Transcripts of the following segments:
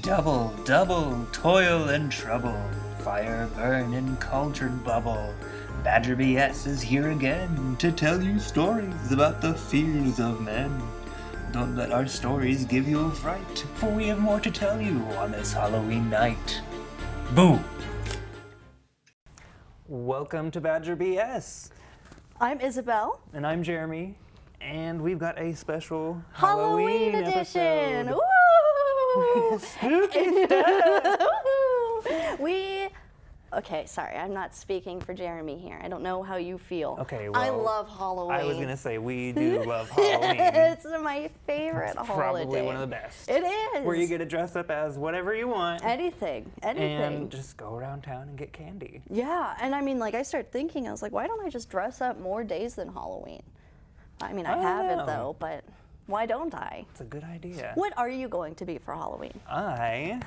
Double, double, toil and trouble, fire burn and cauldron bubble. Badger BS is here again to tell you stories about the fears of men. Don't let our stories give you a fright, for we have more to tell you on this Halloween night. Boo! Welcome to Badger BS. I'm Isabel. And I'm Jeremy. And we've got a special Halloween edition! episode. Woo! Spooky stuff! Okay, sorry, I'm not speaking for Jeremy here. I don't know how you feel. Okay, I well, love Halloween. I was going to say, we do love Halloween. It's my favorite holiday. Probably one of the best. It is. Where you get to dress up as whatever you want. Anything. And just go around town and get candy. Yeah, and I mean, like, I started thinking, I was like, why don't I just dress up more days than Halloween? I mean, I haven't, though, but why don't I? It's a good idea. What are you going to be for Halloween? I'm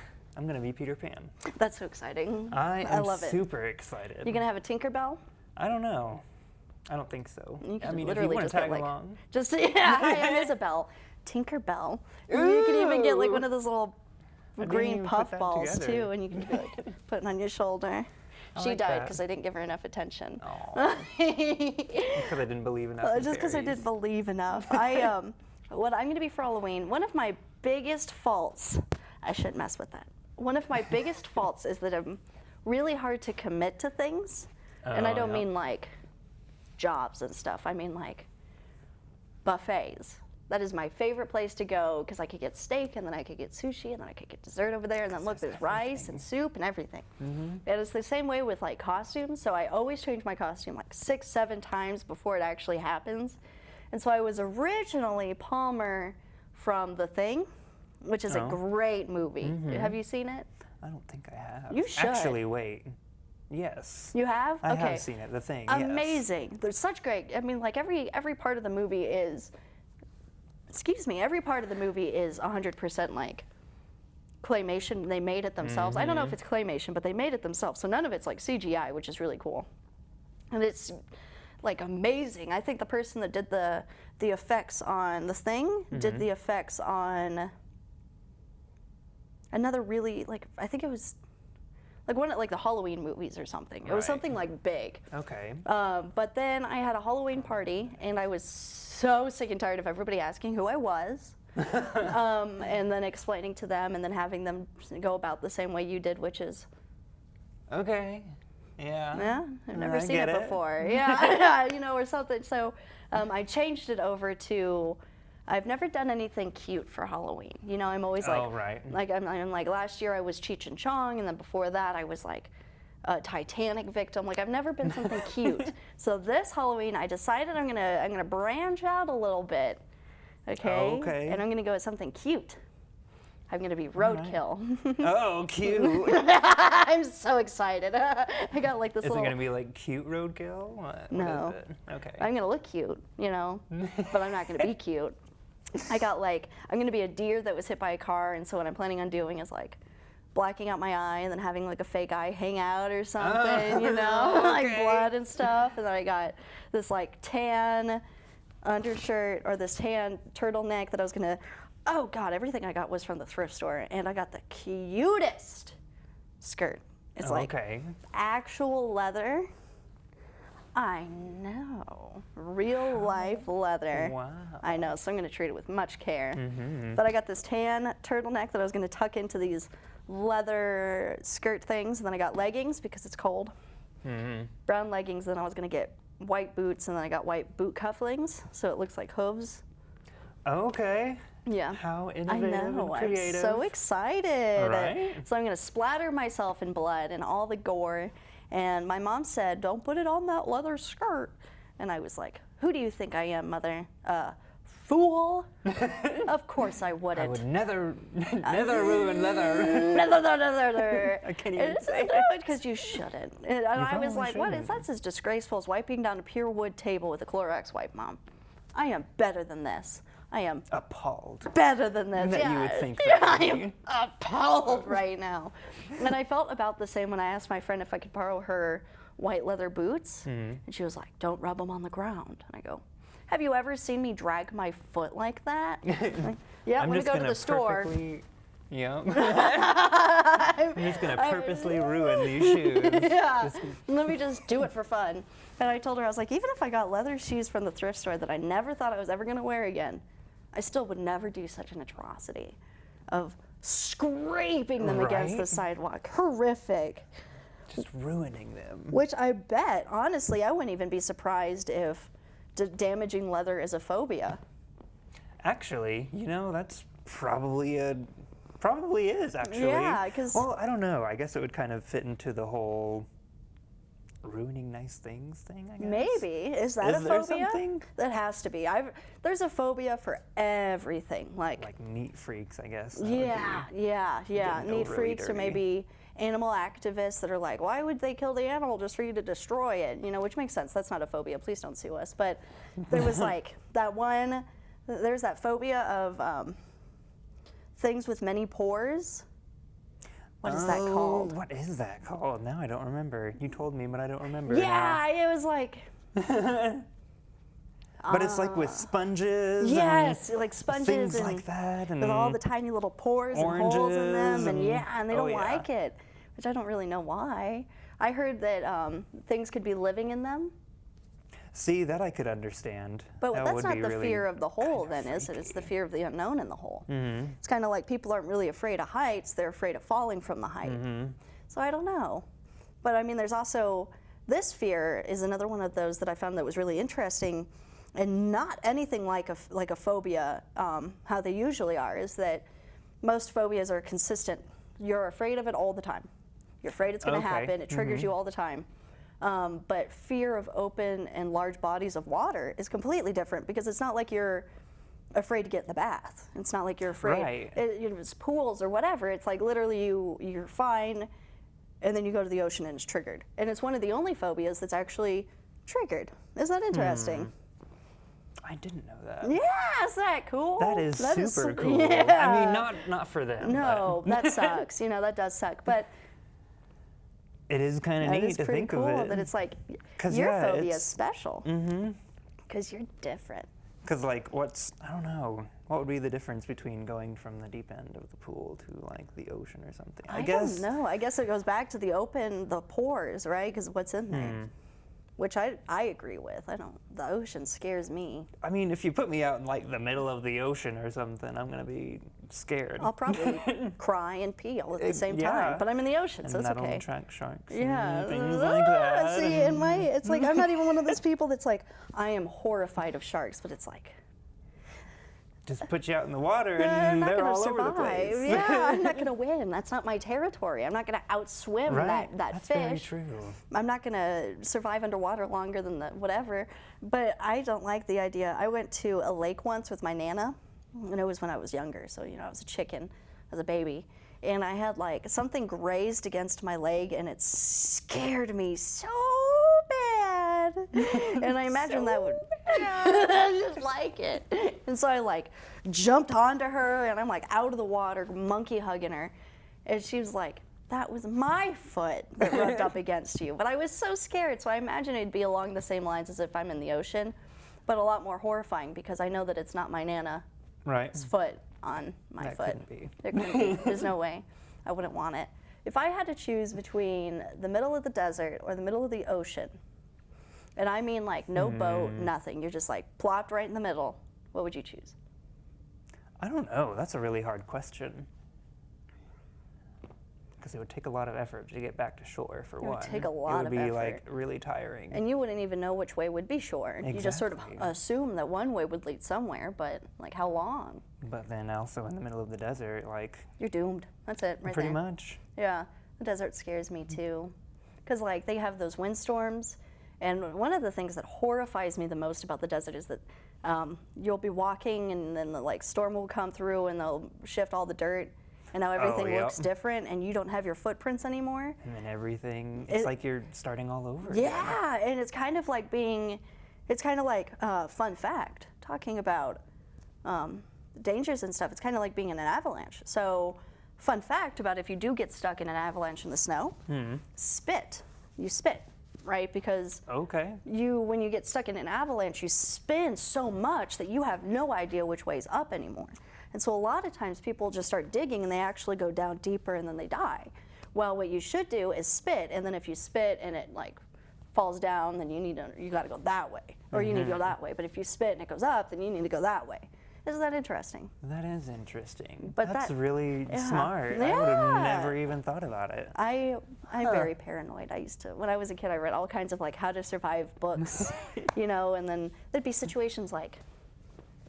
going to be Peter Pan. That's so exciting. I am love it. super excited. You going to have a Tinkerbell? I don't know. I don't think so. You I mean, literally if you want just to tag get, like, along. Hi, I'm Isabel. Tinkerbell. You can even get like one of those little green puff balls too, and you can be like put it on your shoulder. She like died that. because I didn't give her enough attention. Because I didn't believe enough. Just because I didn't believe enough. What I'm going to be for Halloween, one of my biggest faults, I shouldn't mess with that. One of my biggest faults is that I'm really hard to commit to things. And I don't mean like jobs and stuff. I mean like buffets. That is my favorite place to go because I could get steak and then I could get sushi and then I could get dessert over there and then look, there's rice and soup and everything. And it's the same way with like costumes. So I always change my costume like 6-7 times before it actually happens. And so I was originally Palmer from The Thing, which is a great movie. Have you seen it? I don't think I have. You should. Actually, wait. Yes. You have? I Okay. have seen it, The Thing, Amazing. yes. There's such great, I mean, like every part of the movie is, every part of the movie is 100% like claymation. They made it themselves. I don't know if it's claymation, but they made it themselves. So none of it's like CGI, which is really cool. And it's like amazing. I think the person that did the effects on The Thing did the effects on another really, like, I think it was like one of like the Halloween movies or something. It was something like big. Okay. But then I had a Halloween party and I was so sick and tired of everybody asking who I was. And then explaining to them and then having them go about the same way you did, which is Okay. Yeah. yeah, I've never seen get it before. Yeah, you know, or something. So I changed it over to, I've never done anything cute for Halloween. You know, I'm always like, like I'm like last year I was Cheech and Chong, and then before that I was like a Titanic victim. Like I've never been something cute. So this Halloween I decided I'm gonna branch out a little bit. Okay. Okay. And I'm gonna go with something cute. I'm gonna be roadkill. Oh, cute. I'm so excited. I got like this Is little. it going to be like cute roadkill? What No. is it? Okay. I'm gonna look cute, you know, but I'm not gonna be cute. I got like, I'm gonna be a deer that was hit by a car, and so what I'm planning on doing is like blacking out my eye and then having like a fake eye hang out or something, you know, like blood and stuff. And then I got this like tan undershirt or this tan turtleneck that I was gonna, oh God, everything I got was from the thrift store, and I got the cutest skirt. It's like actual leather. I know. Real life leather. Wow. I know, so I'm going to treat it with much care. But I got this tan turtleneck that I was going to tuck into these leather skirt things, and then I got leggings because it's cold. Brown leggings, then I was going to get white boots, and then I got white boot cufflinks, so it looks like hooves. Okay. Yeah. How innovative and creative. I'm so excited. Right. So I'm going to splatter myself in blood and all the gore. And my mom said, don't put it on that leather skirt. And I was like, who do you think I am, Mother? Fool? Of course I wouldn't. I would never ruin leather. Never. I can't even say it. Because you shouldn't. And I was like, what is that's as disgraceful as wiping down a pure wood table with a Clorox wipe, Mom. I am better than this. I am appalled. Better than this. That you would think that. I am appalled right now. And I felt about the same when I asked my friend if I could borrow her white leather boots. And she was like, don't rub them on the ground. And I go, have you ever seen me drag my foot like that? Like, yeah, I'm going to go to the store. Yep. I'm just going to purposely ruin these shoes. Yeah. Let me just do it for fun. And I told her, I was like, even if I got leather shoes from the thrift store that I never thought I was ever going to wear again, I still would never do such an atrocity of scraping them against the sidewalk. Horrific. Just ruining them. Which I bet, honestly, I wouldn't even be surprised if damaging leather is a phobia. Actually, you know, that's probably is actually. Yeah, because... Well, I don't know. I guess it would kind of fit into the whole ruining nice things thing, I guess. Maybe. Is that a phobia? Is there something? That has to be. There's a phobia for everything. Like neat freaks, I guess. Yeah. Neat freaks, dirty. or maybe animal activists that are like, why would they kill the animal just for you to destroy it? You know, which makes sense. That's not a phobia. Please don't sue us. But there was like there's that phobia of things with many pores. What is that called? What is that called? Now I don't remember. You told me, but I don't remember. Yeah, it was like... But it's like with sponges. Yes, like sponges things and like that, and with all the tiny little pores and holes in them, and they don't like it, which I don't really know why. I heard that things could be living in them. See, that I could understand. But that that's would not be the really fear of the hole, then, freaky. is it? It's the fear of the unknown in the hole. Mm-hmm. It's kind of like people aren't really afraid of heights; they're afraid of falling from the height. Mm-hmm. So I don't know. But I mean, there's also this fear is another one of those that I found that was really interesting, and not anything like a phobia. How they usually are is that most phobias are consistent. You're afraid of it all the time. You're afraid it's going to happen. It triggers you all the time. But fear of open and large bodies of water is completely different, because it's not like you're afraid to get in the bath. It's not like you're afraid. It's pools or whatever. It's like literally you're fine, and then you go to the ocean and it's triggered. And it's one of the only phobias that's actually triggered. Isn't that interesting? I didn't know that. Yeah, isn't that cool? That is super cool. Yeah. I mean, not for them. No, but. that sucks. You know, that does suck. But it is kind of neat to think cool of it. That it's like your phobia is special. Mm-hmm. Because you're different. Because like, I don't know, what would be the difference between going from the deep end of the pool to like the ocean or something? I guess. don't know. I guess it goes back to the pores, right? Because what's in there. Which I agree with. The ocean scares me. I mean, if you put me out in like the middle of the ocean or something, I'm gonna be scared. I'll probably cry and pee all at the same time. But I'm in the ocean, so it's okay. And that'll attract sharks. Yeah, and things like that. See, it's like I'm not even one of those people that's like, I am horrified of sharks, but it's like, just put you out in the water and they're all over the place. Yeah, I'm not going to win. That's not my territory. I'm not going to outswim that That's fish. Very true. I'm not going to survive underwater longer than whatever. But I don't like the idea. I went to a lake once with my Nana, and it was when I was younger. So, I was a chicken as a baby. And I had like something grazed against my leg, and it scared me so bad. And I imagine that would, I just like it. And so I like jumped onto her, and I'm like out of the water, monkey hugging her. And she was like, that was my foot that rubbed up against you. But I was so scared, so I imagine it'd be along the same lines as if I'm in the ocean, but a lot more horrifying, because I know that it's not my Nana's foot on my foot. Couldn't be. There couldn't be. There's no way. I wouldn't want it. If I had to choose between the middle of the desert or the middle of the ocean, and I mean like no boat, nothing, you're just like plopped right in the middle, what would you choose? I don't know. That's a really hard question. Because it would take a lot of effort to get back to shore, for one. It would take a lot of effort. It would be like really tiring. And you wouldn't even know which way would be shore. Exactly. You just sort of assume that one way would lead somewhere, but like how long? But then also in the middle of the desert, like... You're doomed. That's it, right there. Pretty much. Yeah, the desert scares me too. Because like they have those windstorms, and one of the things that horrifies me the most about the desert is that you'll be walking, and then the like storm will come through, and they'll shift all the dirt, and now everything looks different, and you don't have your footprints anymore. And then everything, it's like you're starting all over again. Yeah, and it's kind of like fun fact, talking about dangers and stuff, it's kind of like being in an avalanche. So, fun fact about if you do get stuck in an avalanche in the snow, spit. You spit, right? Because when you get stuck in an avalanche, you spin so much that you have no idea which way is up anymore. And so a lot of times people just start digging and they actually go down deeper and then they die. Well, what you should do is spit, and then if you spit and it like falls down, then you got to go that way, or you need to go that way. But if you spit and it goes up, then you need to go that way. Isn't that interesting? That is interesting. But that's really smart. Yeah. I would have never even thought about it. I'm very paranoid. I used to, when I was a kid, I read all kinds of like how to survive books, you know, and then there'd be situations like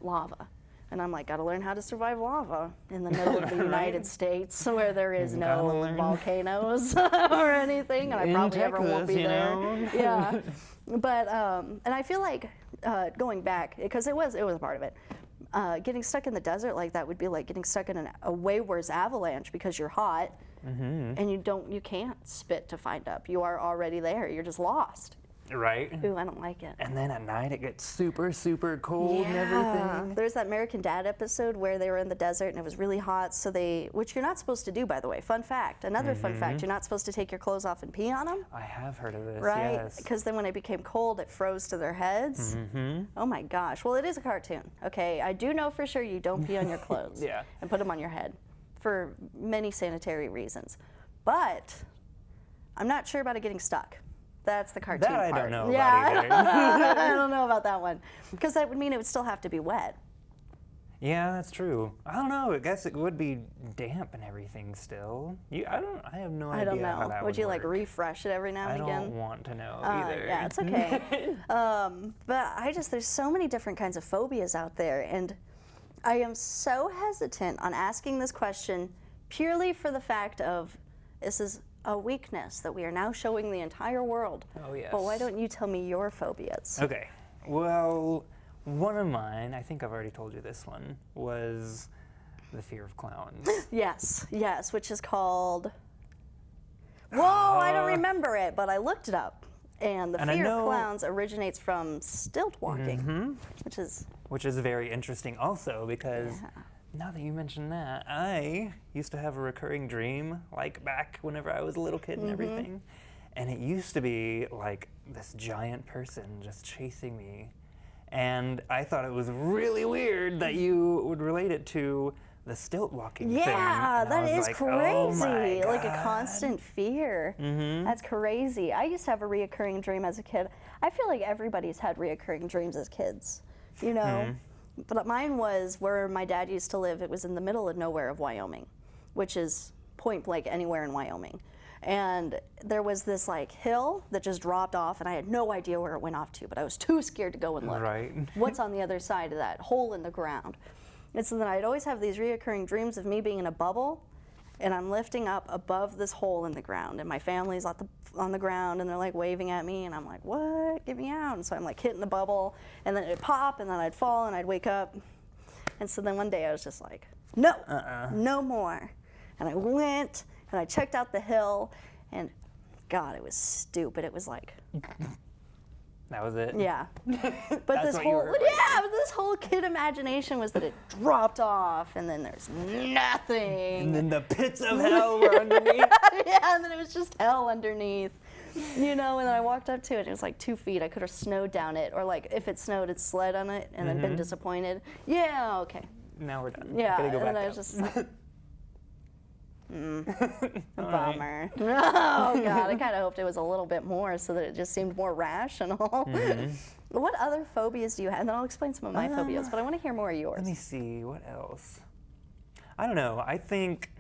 lava. And I'm like, gotta learn how to survive lava in the middle of the United States where there is no volcanoes or anything, and I probably ever won't be there. Yeah, but and I feel like going back, because it was a part of it. Getting stuck in the desert like that would be like getting stuck in a way worse avalanche because you're hot and you can't spit to find up. You are already there. You're just lost. Right. Ooh, I don't like it. And then at night it gets super, super cold and everything. There's that American Dad episode where they were in the desert and it was really hot, so which you're not supposed to do, by the way. Fun fact. Another fun fact, you're not supposed to take your clothes off and pee on them. I have heard of this, right? yes. Because then when it became cold, it froze to their heads. Oh my gosh. Well, it is a cartoon, okay? I do know for sure you don't pee on your clothes and put them on your head for many sanitary reasons. But I'm not sure about it getting stuck. That's the cartoon part. That I don't know about either. I don't know about that one. Because that would mean it would still have to be wet. Yeah, that's true. I don't know. I guess it would be damp and everything still. I have no idea. I don't know. How that would you work. like refresh it every now and again? I don't want to know either. Yeah, it's okay. But there's so many different kinds of phobias out there, and I am so hesitant on asking this question purely for the fact of this is a weakness that we are now showing the entire world. Oh, yes. But why don't you tell me your phobias? Okay. Well, one of mine, I think I've already told you this one, was the fear of clowns. Yes, which is called... Whoa, I don't remember it, but I looked it up. And the fear of clowns originates from stilt walking, which is very interesting also because... Yeah. Now that you mention that, I used to have a recurring dream, like back whenever I was a little kid and everything. And it used to be like this giant person just chasing me. And I thought it was really weird that you would relate it to the stilt walking thing. Yeah, that is like, crazy. Oh like a constant fear. That's crazy. I used to have a reoccurring dream as a kid. I feel like everybody's had reoccurring dreams as kids, you know? But mine was where my dad used to live. It was in the middle of nowhere of Wyoming, which is point blank anywhere in Wyoming. And there was this like hill that just dropped off, and I had no idea where it went off to, but I was too scared to go and look. Right. What's on the other side of that hole in the ground? And so then I'd always have these reoccurring dreams of me being in a bubble, and I'm lifting up above this hole in the ground, and my family's on the ground, and they're like waving at me, and I'm like, what? Get me out. And so I'm like hitting the bubble, and then it'd pop, and then I'd fall, and I'd wake up. And so then one day I was just like, no, no more. And I went, and I checked out the hill, and God, it was stupid. It was like... That was it? Yeah. But this whole kid imagination was that it dropped off and then there's nothing. And then the pits of hell were underneath. Yeah, and then it was just hell underneath. You know, and then I walked up to it and it was like 2 feet. I could have snowed down it, or like if it snowed, it'd sled on it and then been disappointed. Yeah, okay. Now we're done. Yeah, Gotta go back and I up. was just bummer. Oh God, I kind of hoped it was a little bit more so that it just seemed more rational. What other phobias do you have? And then I'll explain some of my phobias, but I want to hear more of yours. Let me see, what else? I don't know, I think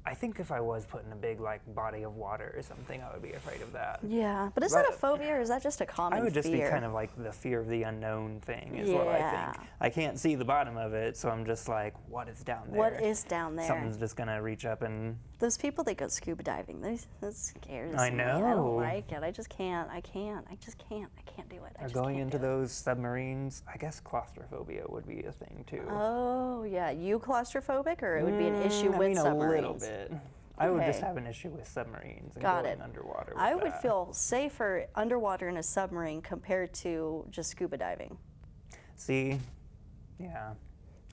if I was put in a big like body of water or something, I would be afraid of that. Yeah, but is that a phobia or is that just a common fear? I would just be kind of like the fear of the unknown thing is what I think. I can't see the bottom of it, so I'm just like, what is down there? What is down there? Something's just gonna reach up and... Those people that go scuba diving, that scares I me. know. I don't like it. I just can't. I can't do it. Or going into those submarines, I guess claustrophobia would be a thing too. Oh, yeah. You claustrophobic, or it would be an issue with submarines? A little bit. I would just have an issue with submarines and going underwater with I would feel safer underwater in a submarine compared to just scuba diving. See? Yeah.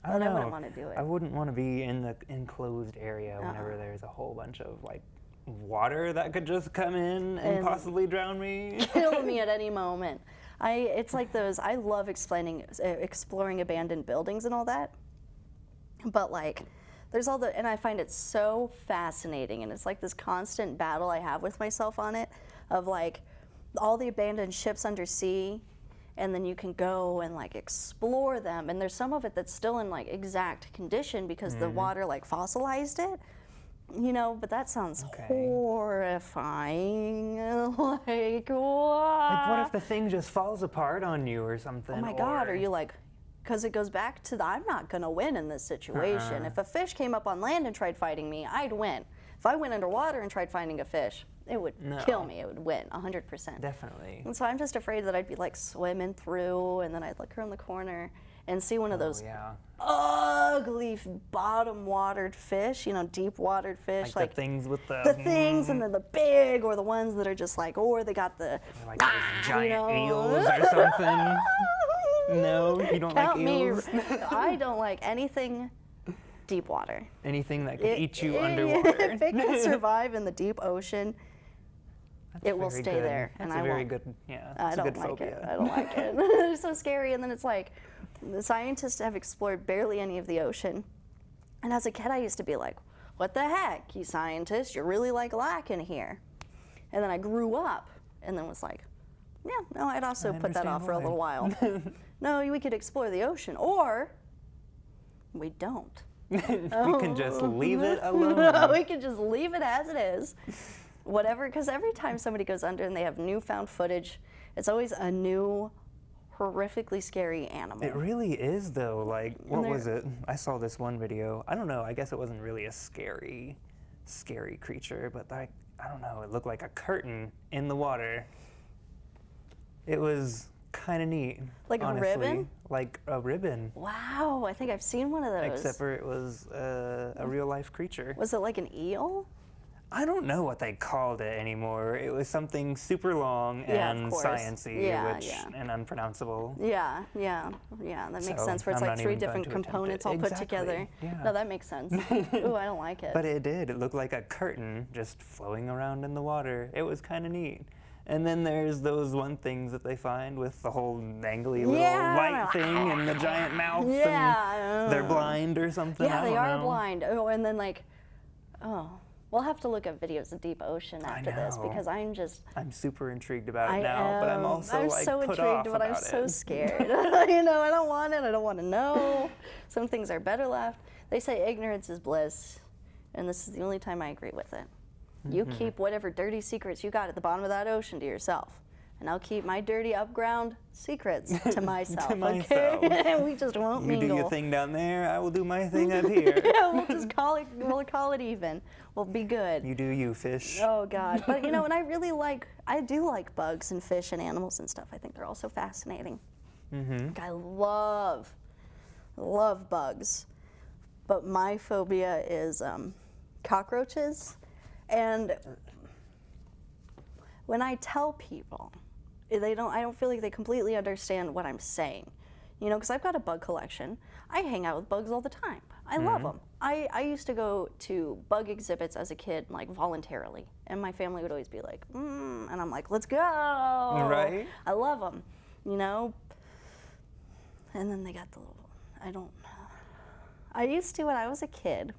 I don't know. I wouldn't want to do it. I wouldn't want to be in the enclosed area whenever there's a whole bunch of like water that could just come in and possibly drown me. Kill me at any moment. It's like those, I love exploring abandoned buildings and all that. But like, there's all the, and I find it so fascinating, and it's like this constant battle I have with myself on it, of like all the abandoned ships under sea, and then you can go and like explore them, and there's some of it that's still in like exact condition because the water like fossilized it, you know, but that sounds horrifying. Like, what? Like, what if the thing just falls apart on you or something? Oh my God, are you like, because it goes back to the, I'm not going to win in this situation. If a fish came up on land and tried fighting me, I'd win. If I went underwater and tried finding a fish, it would kill me. It would win, 100%. Definitely. And so I'm just afraid that I'd be like swimming through, and then I'd look around the corner and see one of those ugly bottom-watered fish, you know, deep-watered fish. Like the things with the... The things, and then the big, or the ones that are just like, or they got the... Like those giant eels or something. No, you don't like eels? I don't like anything deep water. Anything that can eat you underwater. If it can survive in the deep ocean, it will stay good. there. That's and a I very won't. good, yeah. I don't a good like phobia. it. I don't like it. It's so scary. And then it's like, the scientists have explored barely any of the ocean. And as a kid, I used to be like, what the heck, you scientists? You're really like lacking here. And then I grew up and then was like, yeah, no, I'd also put that off for a little while. No, we could explore the ocean, or we don't. We can just leave it alone. No, we can just leave it as it is. Whatever, because every time somebody goes under and they have newfound footage, it's always a new, horrifically scary animal. It really is, though. Like, what was it? I saw this one video. I don't know. I guess it wasn't really a scary creature, but like, I don't know. It looked like a curtain in the water. It was kind of neat. Like honestly. a ribbon? Like a ribbon. Wow, I think I've seen one of those. Except for it was a real-life creature. Was it like an eel? I don't know what they called it anymore. It was something super long and sciencey, and unpronounceable. Yeah, that makes So, sense, where it's I'm like not 3 even going different to attempt components it. all put Exactly, together. yeah. No, that makes sense. Ooh, I don't like it. But it did. It looked like a curtain just flowing around in the water. It was kind of neat. And then there's those one things that they find with the whole dangly little light thing and the giant mouth, and they're blind or something. Yeah, I they don't are know. blind. Oh, and then like, we'll have to look at videos of deep ocean after this, because I'm super intrigued about it now, but I'm also like so put intrigued, off but about I'm so it. scared. You know, I don't want it. I don't want to know. Some things are better left. They say ignorance is bliss, and this is the only time I agree with it. You keep whatever dirty secrets you got at the bottom of that ocean to yourself, and I'll keep my dirty upground secrets to myself. To myself. Okay? We just won't mingle. You do your thing down there, I will do my thing up here. Yeah, we'll just call it even. We'll be good. You do you, fish. Oh God. But you know, and I do like bugs and fish and animals and stuff. I think they're all so fascinating. Like, I love bugs. But my phobia is cockroaches. And when I tell people, I don't feel like they completely understand what I'm saying. You know, because I've got a bug collection. I hang out with bugs all the time. I love them. I used to go to bug exhibits as a kid, like voluntarily, and my family would always be like, and I'm like, let's go. Right. I love them, you know. And then they got the little, I used to, when I was a kid,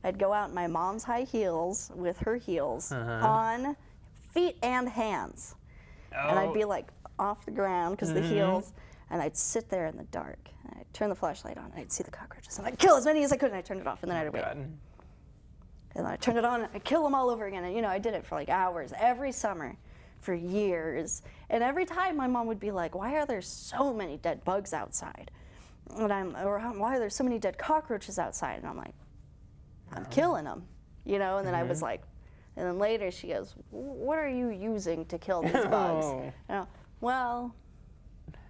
I'd go out in my mom's high heels with her heels on feet and hands. And I'd be like off the ground because the heels, and I'd sit there in the dark. And I'd turn the flashlight on, and I'd see the cockroaches, and I'd kill as many as I could, and I'd turn it off, and then I'd wait. And then I'd turn it on, and I'd kill them all over again. And you know, I did it for like hours every summer for years. And every time my mom would be like, why are there so many dead bugs outside? Or why are there so many dead cockroaches outside? And I'm like, I'm killing them, you know. And then I was like, and then later she goes, what are you using to kill these bugs? Well,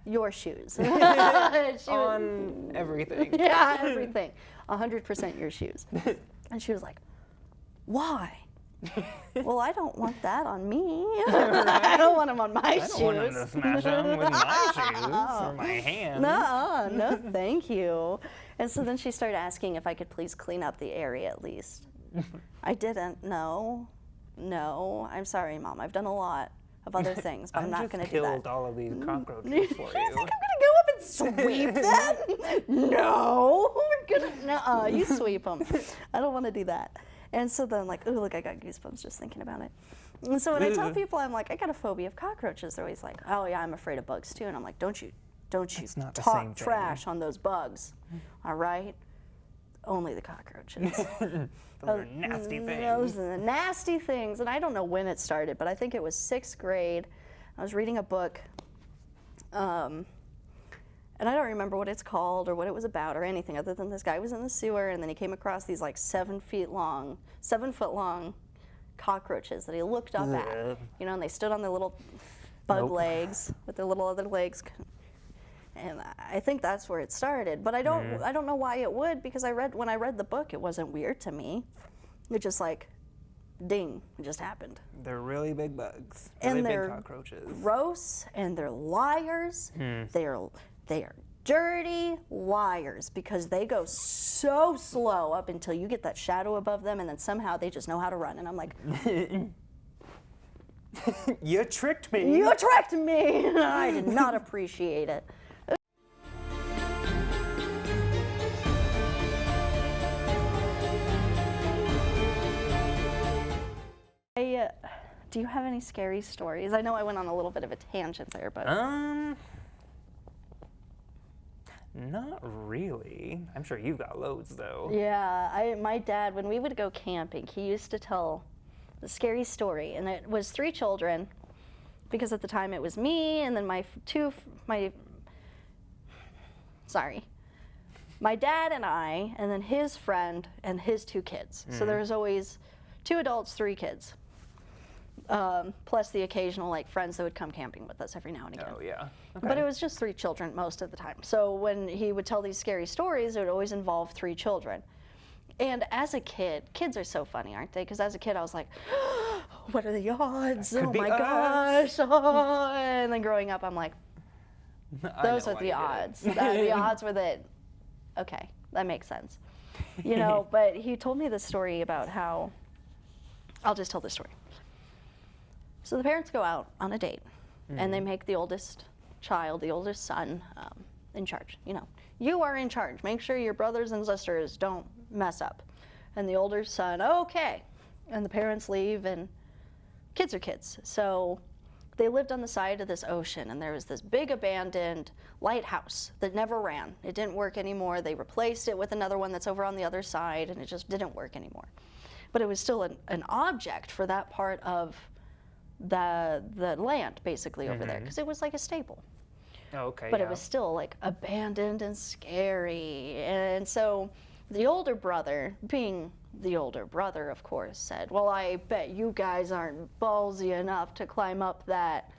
your shoes. On everything. Yeah, everything. 100% your shoes. And she was like, why? Well, I don't want that on me. I don't want them on my shoes. I don't want them to smash them with my shoes or my hands. No, thank you. And so then she started asking if I could please clean up the area at least. I didn't. No, I'm sorry, Mom. I've done a lot of other things, but I'm not going to do that. I've just killed all of these cockroaches for you. I'm going to go up and would sweep them? No, we're gonna, you sweep them. I don't want to do that. And so then like, oh, look, I got goosebumps just thinking about it. And so when I tell people, I'm like, I got a phobia of cockroaches, they're always like, oh yeah, I'm afraid of bugs too. And I'm like, don't you talk trash on those bugs, all right? Only the cockroaches. Those are nasty things. Those are the nasty things. And I don't know when it started, but I think it was 6th grade. I was reading a book, and I don't remember what it's called or what it was about or anything other than this guy was in the sewer, and then he came across these like 7 foot long cockroaches that he looked up at, you know, and they stood on their little bug legs with their little other legs. And I think that's where it started, but I don't know why it would, because when I read the book, it wasn't weird to me. It just like, ding, it just happened. They're really big bugs. And Really they're big cockroaches. gross, and they're liars. They are dirty liars, because they go so slow up until you get that shadow above them, and then somehow they just know how to run. And I'm like, You tricked me. you tricked me. I did not appreciate it. Do you have any scary stories? I know I went on a little bit of a tangent there, but not really. I'm sure you've got loads though. yeah, my dad, when we would go camping, he used to tell the scary story, and it was 3 children, because at the time it was me and then my dad and I, and then his friend and his 2 kids. So there was always 2 adults, 3 kids. Plus the occasional like friends that would come camping with us every now and again. Oh yeah. Okay. But it was just 3 children most of the time. So when he would tell these scary stories, it would always involve 3 children. And as a kid, kids are so funny, aren't they? Because as a kid, I was like, what are the odds? Oh my gosh. Oh. And then growing up, I'm like, those are the odds. The odds were that, okay, that makes sense. You know, but he told me this story about how, I'll just tell the story. So the parents go out on a date, and they make the oldest child, the oldest son, in charge. You know, you are in charge. Make sure your brothers and sisters don't mess up. And the older son, okay. And the parents leave, and kids are kids. So they lived on the side of this ocean, and there was this big abandoned lighthouse that never ran. It didn't work anymore. They replaced it with another one that's over on the other side, and it just didn't work anymore. But it was still an object for that part of the land, basically, over there, because it was like a staple. Oh, okay. But it was still like abandoned and scary. And so the older brother, being the older brother, of course, said, well, I bet you guys aren't ballsy enough to climb up that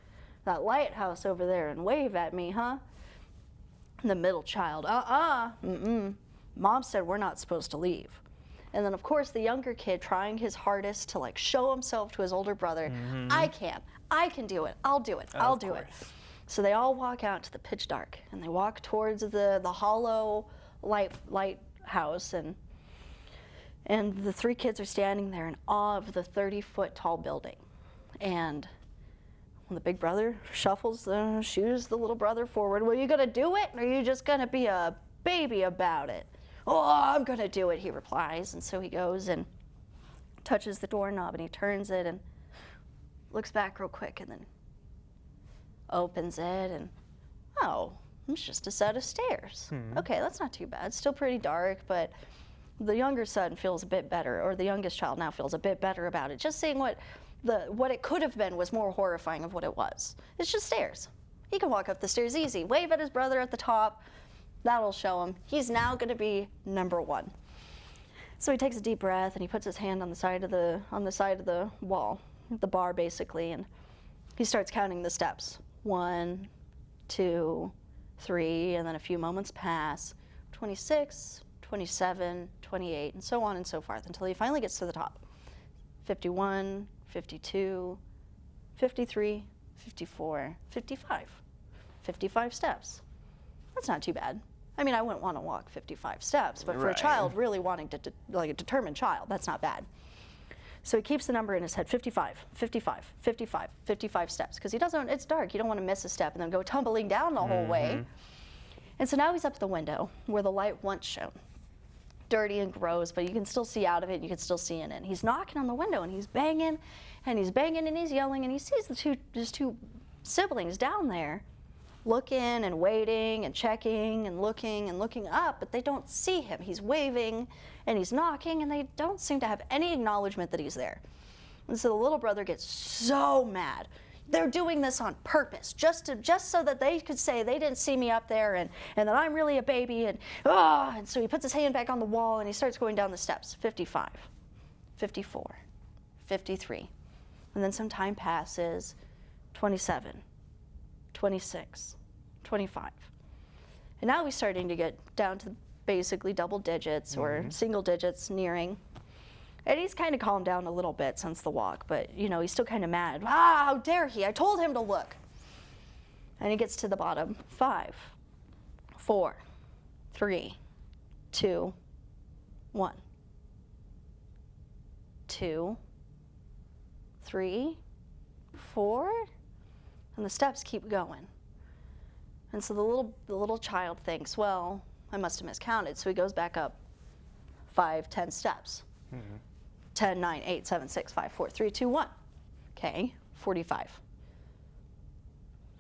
lighthouse over there and wave at me, huh? And the middle child, Mom said we're not supposed to leave. And then, of course, the younger kid trying his hardest to like show himself to his older brother, I can do it, I'll do it, I'll do it. So they all walk out to the pitch dark, and they walk towards the hollow lighthouse, and the 3 kids are standing there in awe of the 30-foot tall building. And when the big brother shuffles, shoos the little brother forward, well, you gonna do it, or are you just gonna be a baby about it? Oh, I'm gonna do it, he replies. And so he goes and touches the doorknob, and he turns it and looks back real quick, and then opens it, and oh, it's just a set of stairs. Okay, that's not too bad. It's still pretty dark, but the younger son feels a bit better, or the youngest child now feels a bit better about it. Just seeing what it could have been was more horrifying of what it was. It's just stairs. He can walk up the stairs easy. Wave at his brother at the top. That'll show him. He's now going to be number 1. So he takes a deep breath, and he puts his hand on the side of the wall, the bar basically, and he starts counting the steps. 1, 2, 3, and then a few moments pass. 26, 27, 28, and so on and so forth until he finally gets to the top. 51, 52, 53, 54, 55. 55 steps. That's not too bad. I mean, I wouldn't want to walk 55 steps, but for a child really wanting to, like a determined child, that's not bad. So he keeps the number in his head, 55, 55, 55, 55 steps, because he doesn't, it's dark, you don't want to miss a step and then go tumbling down the whole way. And so now he's up the window where the light once shone. Dirty and gross, but you can still see out of it, and you can still see in it. He's knocking on the window, and he's banging, and he's banging, and he's yelling, and he sees his two siblings down there looking and waiting and checking and looking up, but they don't see him. He's waving and he's knocking, and they don't seem to have any acknowledgement that he's there. And so the little brother gets so mad. They're doing this on purpose, just so that they could say they didn't see me up there, and that I'm really a baby, and so he puts his hand back on the wall and he starts going down the steps. 55, 54, 53. And then some time passes. 27, 26, 25. And now he's starting to get down to basically double digits or single digits nearing. And he's kind of calmed down a little bit since the walk, but you know, he's still kind of mad. How dare he? I told him to look. And he gets to the bottom. 5, 4, 3, 2, 1. 2, 3, 4. And the steps keep going. And so the little child thinks, well, I must have miscounted. So he goes back up 5, 10 steps. 10, 9, 8, 7, 6, 5, 4, 3, 2, 1. Okay, 45,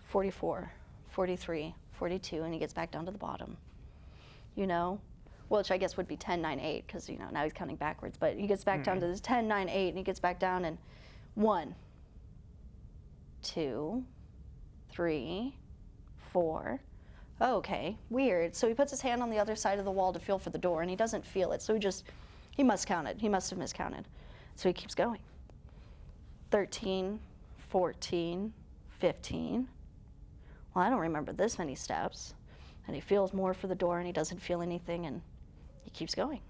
44, 43, 42, and he gets back down to the bottom. You know, which I guess would be 10, 9, 8, because, you know, now he's counting backwards. But he gets back down to this 10, 9, 8, and he gets back down, and 1, 2, 3, 4. Oh, okay, weird. So he puts his hand on the other side of the wall to feel for the door, and he doesn't feel it. So he must count it. He must have miscounted. So he keeps going. 13, 14, 15. Well, I don't remember this many steps. And he feels more for the door, and he doesn't feel anything, and he keeps going.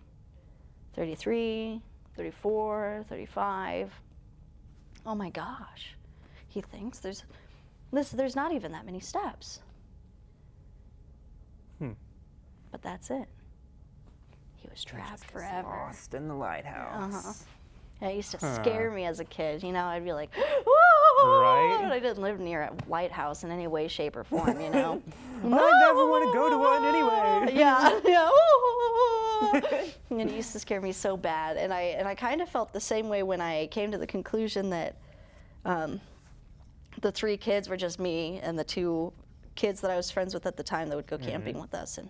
33, 34, 35. Oh my gosh. He thinks there's not even that many steps. But that's it. He was trapped forever. Lost in the lighthouse. Yeah, it used to scare me as a kid. You know, I'd be like, whoa! Right? But I didn't live near a lighthouse in any way, shape, or form, you know. I never want to go to one anyway. Yeah. And it used to scare me so bad. And I kind of felt the same way when I came to the conclusion that the 3 kids were just me and the 2 kids that I was friends with at the time that would go camping with us. And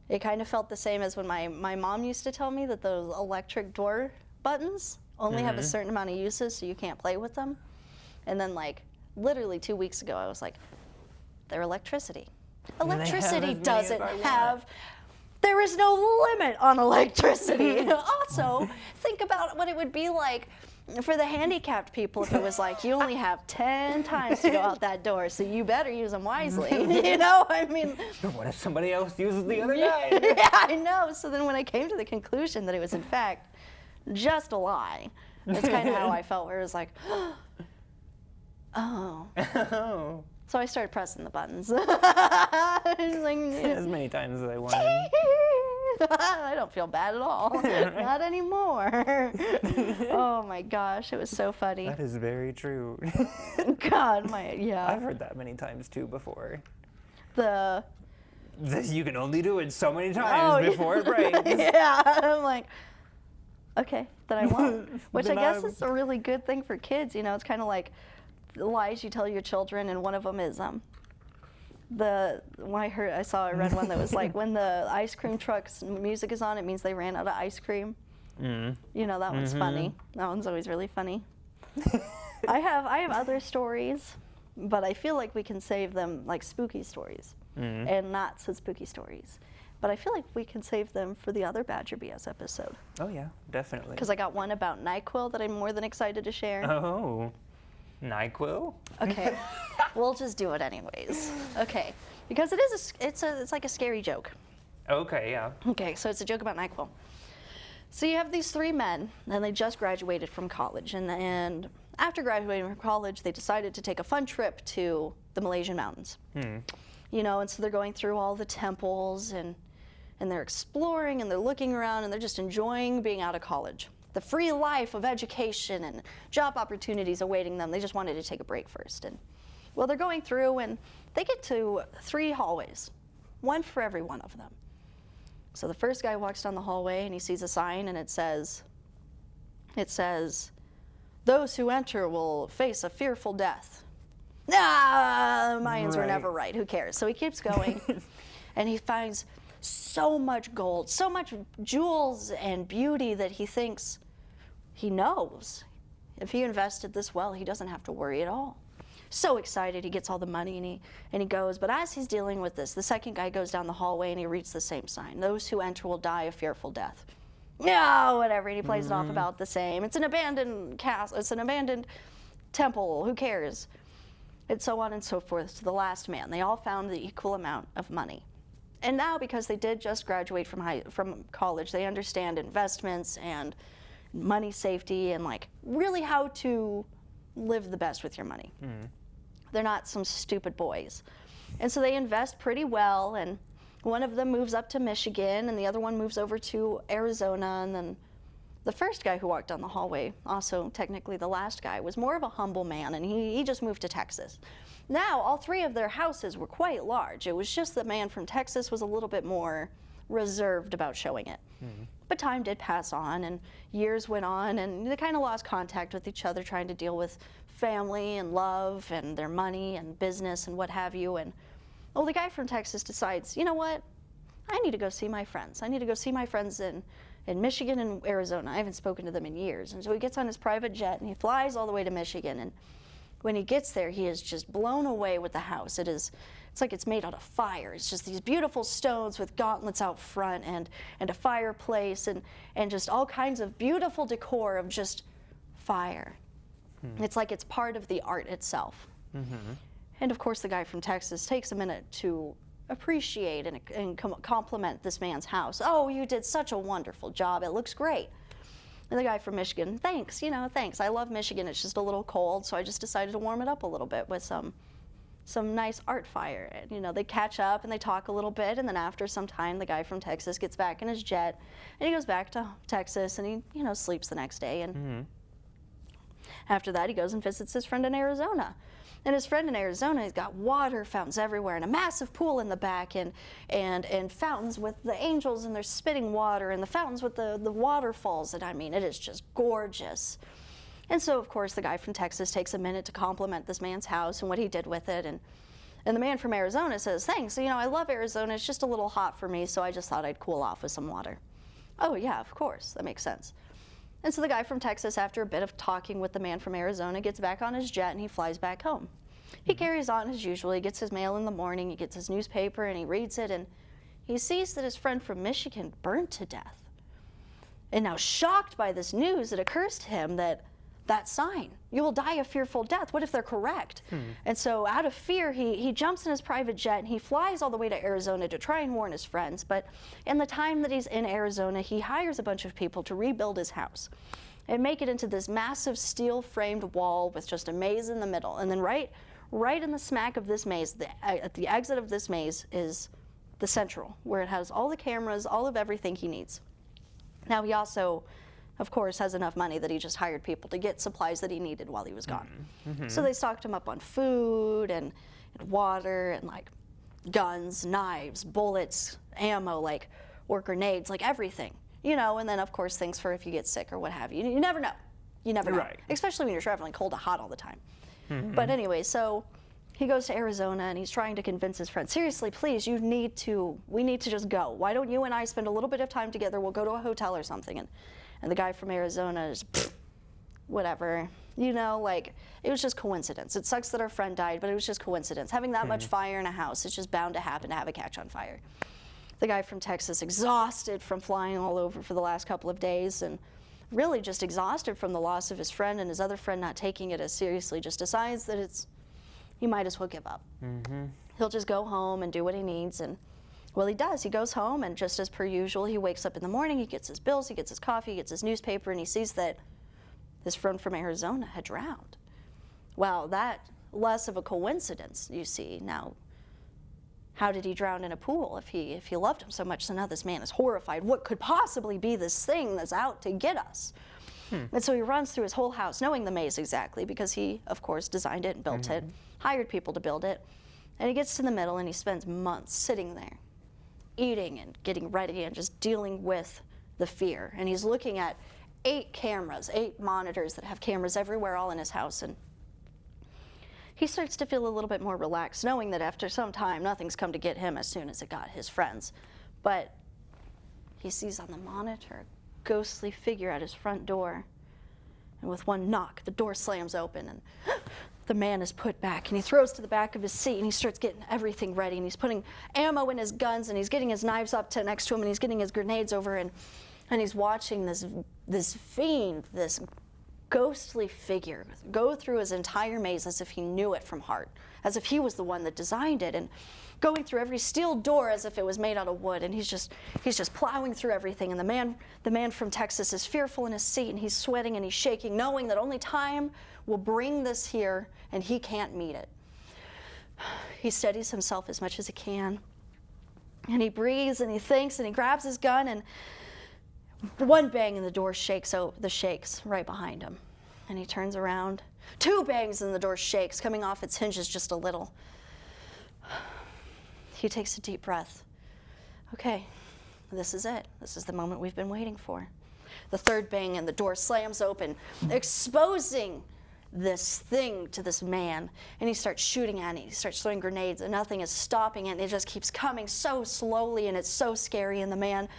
it kind of felt the same as when my mom used to tell me that those electric door buttons only have a certain amount of uses, so you can't play with them. And then, like, literally 2 weeks ago, I was like, they're electricity. Electricity doesn't have, there is no limit on electricity. Also, think about what it would be like for the handicapped people if it was like, you only have 10 times to go out that door, so you better use them wisely. You know, I mean. But what if somebody else uses the other guy? Yeah, I know. So then when I came to the conclusion that it was in fact just a lie, that's kind of how I felt, where it was like, oh. So I started pressing the buttons. Like, as many times as I wanted. I don't feel bad at all. Not anymore. Oh my gosh, it was so funny. That is very true. God, yeah. I've heard that many times too before. You can only do it so many times before it breaks. Yeah, I'm like, okay, then I won't. Which I guess is a really good thing for kids. You know, it's kind of like the lies you tell your children, and one of them is I read one that was like, when the ice cream truck's music is on, it means they ran out of ice cream. You know, that one's funny. That one's always really funny. I have other stories, but I feel like we can save them, like spooky stories, and not so spooky stories. But I feel like we can save them for the other Badger BS episode. Oh yeah, definitely. Because I got one about NyQuil that I'm more than excited to share. Oh, NyQuil? Okay, we'll just do it anyways. Okay, because it's like a scary joke. Okay, yeah. Okay, so it's a joke about NyQuil. So you have these 3 men, and they just graduated from college, and after graduating from college, they decided to take a fun trip to the Malaysian mountains. You know, and so they're going through all the temples, and they're exploring, and they're looking around, and they're just enjoying being out of college. The free life of education and job opportunities awaiting them. They just wanted to take a break first. And well, they're going through, and they get to 3 hallways. one for every one of them. So the first guy walks down the hallway and he sees a sign, and it says, "Those who enter will face a fearful death." Ah, Mayans were never right. Who cares? So he keeps going, and he finds so much gold, so much jewels and beauty that he thinks he knows. If he invested this well, he doesn't have to worry at all. So excited, he gets all the money and he goes. But as he's dealing with this, the second guy goes down the hallway and he reads the same sign: "Those who enter will die a fearful death." No, whatever. And he plays it off about the same. It's an abandoned castle. It's an abandoned temple. Who cares? And so on and so forth to the last man. They all found the equal amount of money. And now, because they did just graduate from college, they understand investments and money safety and like really how to live the best with your money. They're not some stupid boys. And so they invest pretty well, and one of them moves up to Michigan and the other one moves over to Arizona. And then the first guy who walked down the hallway, also technically the last guy, was more of a humble man, and he just moved to Texas. Now, all three of their houses were quite large. It was just the man from Texas was a little bit more reserved about showing it. But time did pass on, and years went on, and they kind of lost contact with each other, trying to deal with family and love and their money and business and what have you. And well, the guy from Texas decides, you know what? I need to go see my friends. I need to go see my friends in Michigan and Arizona. I haven't spoken to them in years. And so he gets on his private jet and he flies all the way to Michigan. And when he gets there, he is just blown away with the house. It's like it's made out of fire. It's just these beautiful stones with gauntlets out front and a fireplace and just all kinds of beautiful decor of just fire. It's like it's part of the art itself. And of course, the guy from Texas takes a minute to appreciate and compliment this man's house. "Oh, you did such a wonderful job. It looks great." And the guy from Michigan, "Thanks, thanks. I love Michigan. It's just a little cold, so I just decided to warm it up a little bit with some nice art fire." And, they catch up and they talk a little bit, and then after some time, the guy from Texas gets back in his jet, and he goes back to Texas, and he, sleeps the next day. And after that, he goes and visits his friend in Arizona. And his friend in Arizona, he's got water fountains everywhere and a massive pool in the back and fountains with the angels and they're spitting water and the fountains with the waterfalls. And I mean, it is just gorgeous. And so, of course, the guy from Texas takes a minute to compliment this man's house and what he did with it. And the man from Arizona says, "Thanks, I love Arizona. It's just a little hot for me, so I just thought I'd cool off with some water." "Oh, yeah, of course. That makes sense." And so the guy from Texas, after a bit of talking with the man from Arizona, gets back on his jet and he flies back home. He carries on as usual. He gets his mail in the morning, he gets his newspaper, and he reads it, and he sees that his friend from Michigan burned to death. And now, shocked by this news, it occurs to him that sign, "You will die a fearful death," what if they're correct? And so out of fear, he jumps in his private jet and he flies all the way to Arizona to try and warn his friends. But in the time that he's in Arizona, he hires a bunch of people to rebuild his house and make it into this massive steel-framed wall with just a maze in the middle. And then right in the smack of this maze, at the exit of this maze, is the central, where it has all the cameras, all of everything he needs. Now, he also, of course, has enough money that he just hired people to get supplies that he needed while he was gone. So they stocked him up on food and water and like guns, knives, bullets, ammo, or grenades, everything. And then of course things for if you get sick or what have you. You never know. You never know. Right. Especially when you're traveling cold to hot all the time. But anyway, so he goes to Arizona and he's trying to convince his friend, "Seriously, please, we need to just go. Why don't you and I spend a little bit of time together? We'll go to a hotel or something." And the guy from Arizona is, whatever. It was just coincidence. It sucks that our friend died, but it was just coincidence. Having that much fire in a house, it's just bound to happen to have a catch on fire. The guy from Texas, exhausted from flying all over for the last couple of days and really just exhausted from the loss of his friend and his other friend not taking it as seriously, just decides that he might as well give up. He'll just go home and do what he needs. And well, he does. He goes home, and just as per usual, he wakes up in the morning, he gets his bills, he gets his coffee, he gets his newspaper, and he sees that his friend from Arizona had drowned. Well, that less of a coincidence, you see. Now, how did he drown in a pool if he loved him so much? So now this man is horrified. What could possibly be this thing that's out to get us? And so he runs through his whole house, knowing the maze exactly, because he, of course, designed it and built it, hired people to build it. And he gets to the middle, and he spends months sitting there eating and getting ready and just dealing with the fear. And he's looking at 8 cameras, 8 monitors that have cameras everywhere, all in his house. And he starts to feel a little bit more relaxed, knowing that after some time, nothing's come to get him as soon as it got his friends. But he sees on the monitor a ghostly figure at his front door. And with one knock, the door slams open, and the man is put back. And he throws to the back of his seat, and he starts getting everything ready. And he's putting ammo in his guns, and he's getting his knives up to next to him, and he's getting his grenades over. And he's watching this fiend, this ghostly figure, go through his entire maze as if he knew it from heart, as if he was the one that designed it, and going through every steel door as if it was made out of wood. And he's just plowing through everything. And the man from Texas is fearful in his seat, and he's sweating and he's shaking, knowing that only time will bring this here, and he can't meet it. He steadies himself as much as he can, and he breathes and he thinks, and he grabs his gun, and one bang and the door shakes right behind him. And he turns around. 2 bangs and the door shakes, coming off its hinges just a little. He takes a deep breath. Okay, this is it. This is the moment we've been waiting for. The 3rd bang and the door slams open, exposing this thing to this man. And he starts shooting at it. He starts throwing grenades, and nothing is stopping it. And it just keeps coming so slowly, and it's so scary. And the man,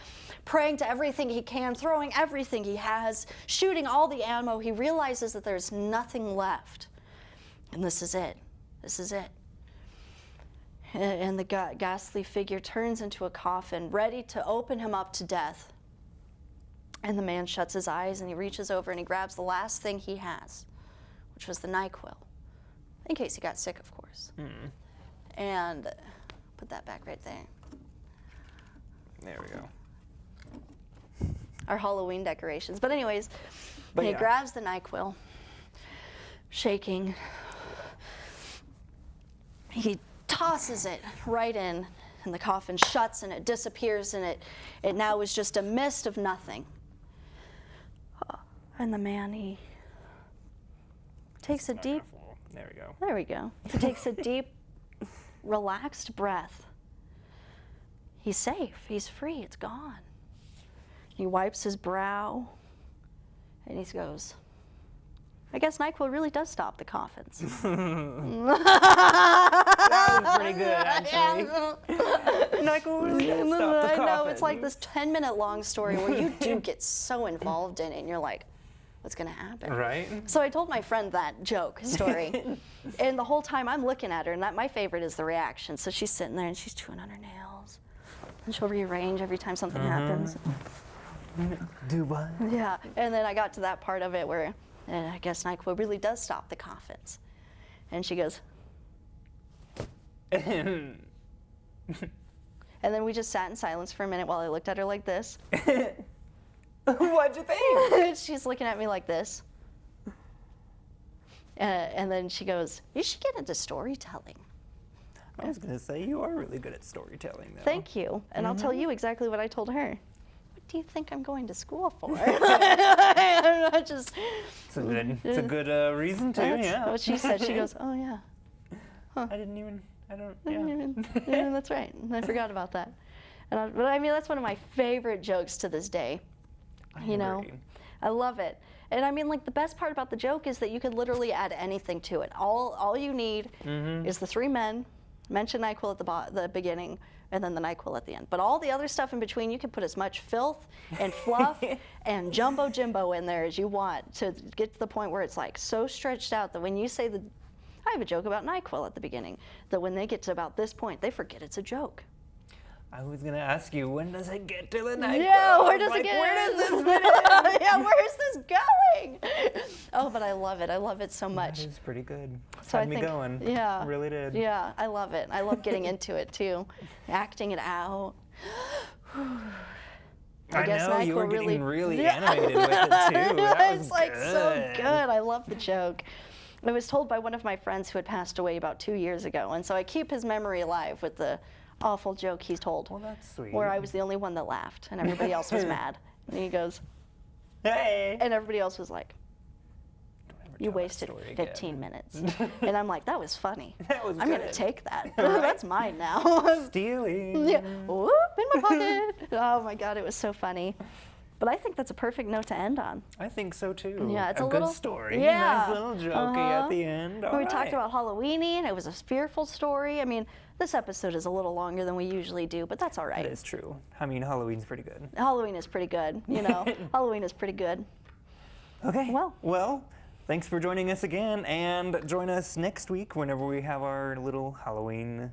praying to everything he can, throwing everything he has, shooting all the ammo, he realizes that there's nothing left. And this is it. This is it. And the ghastly figure turns into a coffin, ready to open him up to death. And the man shuts his eyes, and he reaches over and he grabs the last thing he has, which was the NyQuil, in case he got sick, of course. And put that back right there. There we go. Our Halloween decorations. But anyways, he grabs the NyQuil, shaking. He tosses it right in, and the coffin shuts, and it disappears, and it now is just a mist of nothing. And the man, he takes a deep... There we go. There we go. He takes a deep, relaxed breath. He's safe. He's free. It's gone. He wipes his brow, and he goes, I guess NyQuil really does stop the coffins. That was pretty good, actually. NyQuil really does stop the coffins. I know, it's like this 10-minute long story where you do get so involved in it, and you're like, what's going to happen? Right. So I told my friend that joke story, and the whole time I'm looking at her, and my favorite is the reaction. So she's sitting there, and she's chewing on her nails, and she'll rearrange every time something happens. Do what? Yeah, and then I got to that part of it where I guess NyQuil really does stop the coffins. And she goes, and then we just sat in silence for a minute while I looked at her like this. What'd you think? She's looking at me like this. And then she goes, you should get into storytelling. I was going to say, you are really good at storytelling, though. Thank you. And I'll tell you exactly what I told her. What do you think I'm going to school for? I'm not just... It's a good reason to, That's what she said. She goes, oh, yeah. Huh. Yeah. That's right. I forgot about that. But I mean, that's one of my favorite jokes to this day. You know, I love it. And I mean, like, the best part about the joke is that you could literally add anything to it. All you need is the 3 men, mention NyQuil at the beginning, and then the NyQuil at the end. But all the other stuff in between, you can put as much filth and fluff and jumbo jimbo in there as you want to get to the point where it's like so stretched out that when you say I have a joke about NyQuil at the beginning, that when they get to about this point, they forget it's a joke. I was going to ask you, when does it get to the NyQuil? Yeah, where does it get? Where does this fit in? Yeah, where is this going? Oh, but I love it. I love it so much. That is pretty good. So Had me going. Yeah. It really did. Yeah, I love it. I love getting into it, too. Acting it out. I know, you were getting really animated with it, too. That was it's like good. so good. I love the joke. It was told by one of my friends who had passed away about 2 years ago, and so I keep his memory alive with the awful joke he's told. Well, that's sweet. Where I was the only one that laughed, and everybody else was mad. And he goes, hey. and everybody else was like, You Tell that wasted story 15 again. minutes. And I'm like, that was funny. That was I'm going to good. take that. That's mine now. Stealing. Yeah. Whoop, in my pocket. Oh my God, it was so funny. But I think that's a perfect note to end on. I think so too. Yeah, it's a good little story. Yeah. Nice little jokey at the end. We All talked right. about Halloween. It was a fearful story. I mean, this episode is a little longer than we usually do, but that's all right. That is true. I mean, Halloween's pretty good. Halloween is pretty good, you know. Halloween is pretty good. Okay. Well. Thanks for joining us again, and join us next week whenever we have our little Halloween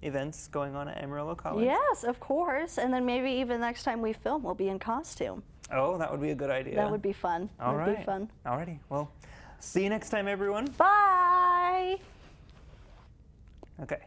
events going on at Amarillo College. Yes, of course. And then maybe even next time we film, we'll be in costume. Oh, that would be a good idea. That would be fun. All That right. would be fun. Alrighty. Well, see you next time, everyone. Bye. Okay.